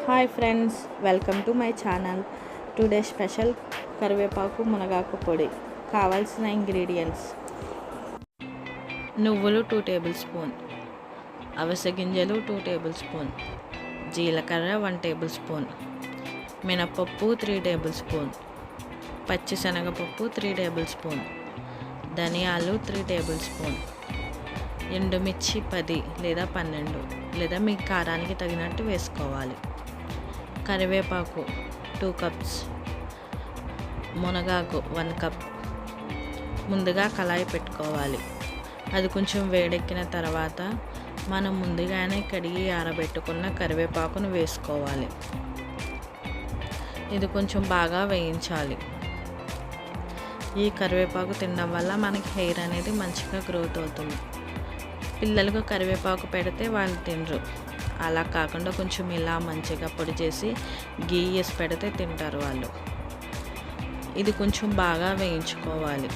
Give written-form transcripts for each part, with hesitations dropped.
Hi friends, welcome to my channel. Today special కరివేపాకు మునగాకు పొడి. కావాల్సిన ఇంగ్రీడియంట్స్: నువ్వులు 2 టేబుల్ స్పూన్, అవిసె గింజలు 2 టేబుల్ స్పూన్, జీలకర్ర 1 టేబుల్ స్పూన్, మినపప్పు 3 టేబుల్ స్పూన్, పచ్చిశనగపప్పు 3 టేబుల్ స్పూన్, ధనియాలు 3 టేబుల్ స్పూన్, ఎండుమిర్చి 10 లేదా 12 లేదా మీ కారానికి తగినట్టు వేసుకోవాలి. కరివేపాకు 2 కప్స్, మునగాకు 1 కప్. ముందుగా కళాయి పెట్టుకోవాలి. అది కొంచెం వేడెక్కిన తర్వాత మనం ముందుగానే కడిగి ఆరబెట్టుకున్న కరివేపాకును వేసుకోవాలి. ఇది కొంచెం బాగా వేయించాలి. ఈ కరివేపాకు తినడం వల్ల మనకి హెయిర్ అనేది మంచిగా గ్రోత్ అవుతుంది. పిల్లలకు కరివేపాకు పెడితే వాళ్ళు తినరు. అలా కాకుండా కొంచెం ఇలా మంచిగా పొడి చేసి గీ వేసి పెడితే తింటారు వాళ్ళు. ఇది కొంచెం బాగా వేయించుకోవాలి.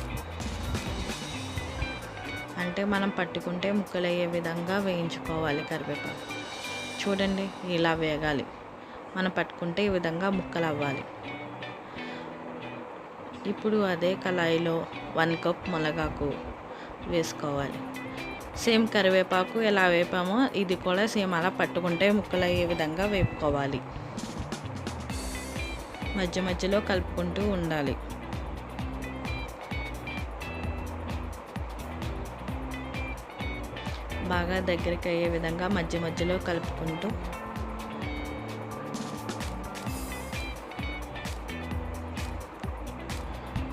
అంటే మనం పట్టుకుంటే ముక్కలయ్యే విధంగా వేయించుకోవాలి కరివేపాకు. చూడండి, ఇలా వేగాలి. మనం పట్టుకుంటే ఈ విధంగా ముక్కలు అవ్వాలి. ఇప్పుడు అదే కళాయిలో 1 కప్ మునగాకు వేసుకోవాలి. సేమ్ కరివేపాకు ఎలా వేపామో ఇది కూడా సేమ్ అలా పట్టుకుంటే ముక్కలు అయ్యే విధంగా వేపుకోవాలి. మధ్య మధ్యలో కలుపుకుంటూ ఉండాలి. బాగా దగ్గరికి అయ్యే విధంగా మధ్య మధ్యలో కలుపుకుంటూ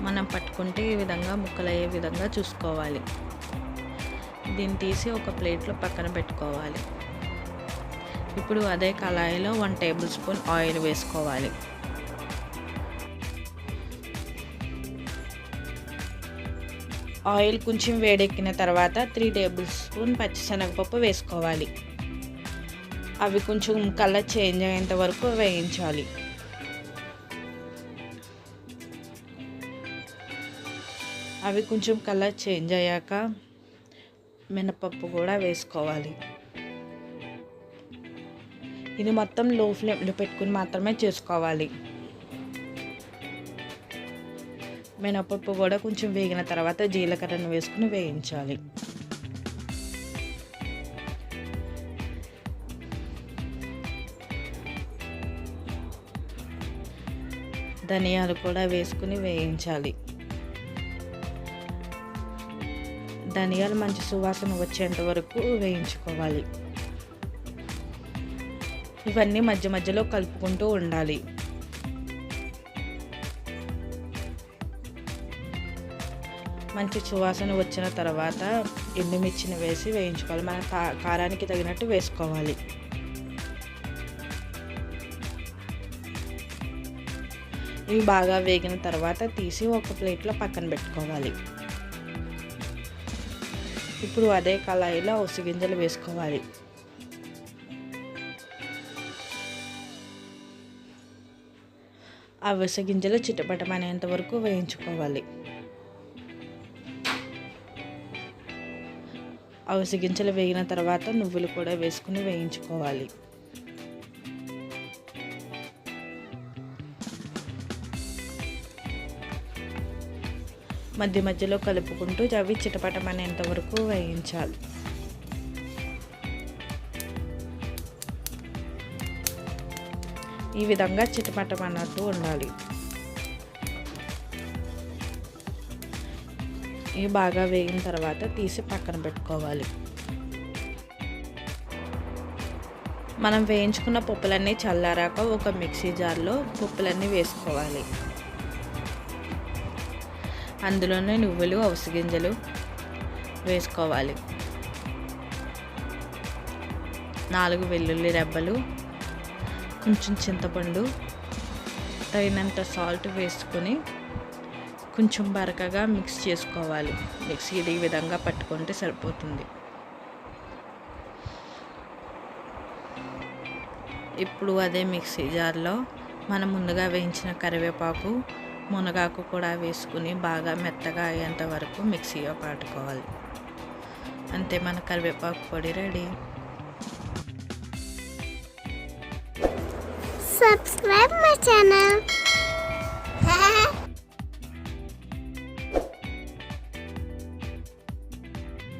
మనం పట్టుకుంటే ఈ విధంగా ముక్కలు అయ్యే విధంగా చూసుకోవాలి. దీన్ని తీసి ఒక ప్లేట్లో పక్కన పెట్టుకోవాలి. ఇప్పుడు అదే కళాయిలో 1 టేబుల్ స్పూన్ ఆయిల్ వేసుకోవాలి. ఆయిల్ కొంచెం వేడెక్కిన తర్వాత 3 టేబుల్ స్పూన్ పచ్చిశనగపప్పు వేసుకోవాలి. అవి కొంచెం కలర్ చేంజ్ అయ్యేంత వరకు వేయించాలి. అవి కొంచెం కలర్ చేంజ్ అయ్యాక మినపప్పు కూడా వేసుకోవాలి. ఇది మొత్తం లో ఫ్లేమ్లో పెట్టుకుని మాత్రమే చేసుకోవాలి. మినపప్పు కూడా కొంచెం వేగిన తర్వాత జీలకర్రను వేసుకుని వేయించాలి. ధనియాలు కూడా వేసుకుని వేయించాలి. ధనియాలు మంచి సువాసన వచ్చేంత వరకు వేయించుకోవాలి. ఇవన్నీ మధ్య మధ్యలో కలుపుకుంటూ ఉండాలి. మంచి సువాసన వచ్చిన తర్వాత ఎండుమిర్చిని వేసి వేయించుకోవాలి. మన కారానికి తగినట్టు వేసుకోవాలి. ఇవి బాగా వేగిన తర్వాత తీసి ఒక ప్లేట్లో పక్కన పెట్టుకోవాలి. ఇప్పుడు అదే కళాయిలో అవిసె గింజలు వేసుకోవాలి. అవిసె గింజలు చిటపటమనేంత వరకు వేయించుకోవాలి. అవిసె గింజలు వేగిన తర్వాత నువ్వులు కూడా వేసుకుని వేయించుకోవాలి. మధ్య మధ్యలో కలుపుకుంటూ అవి చిటపటమనేంత వరకు వేయించాలి. ఈ విధంగా చిటపటమన్నట్టు ఉండాలి. ఇవి బాగా వేగిన తర్వాత తీసి పక్కన పెట్టుకోవాలి. మనం వేయించుకున్న పప్పులన్నీ చల్లారాక ఒక మిక్సీ జార్లో పప్పులన్నీ వేసుకోవాలి. అందులోనే నువ్వులు, అవిసె గింజలు వేసుకోవాలి. 4 వెల్లుల్లి రెబ్బలు, కొంచెం చింతపండు, తగినంత సాల్ట్ వేసుకొని కొంచెం బరకగా మిక్స్ చేసుకోవాలి. మిక్సీ ఈ విధంగా పట్టుకుంటే సరిపోతుంది. ఇప్పుడు అదే మిక్సీ జార్లో మనం ముందుగా వేయించిన కరివేపాకు, మునగాకు కూడా వేసుకుని బాగా మెత్తగా అయ్యేంత వరకు మిక్సీలో పట్టుకోవాలి. అంతే, మన కరివేపాకు పొడి రెడీ. subscribe my channel.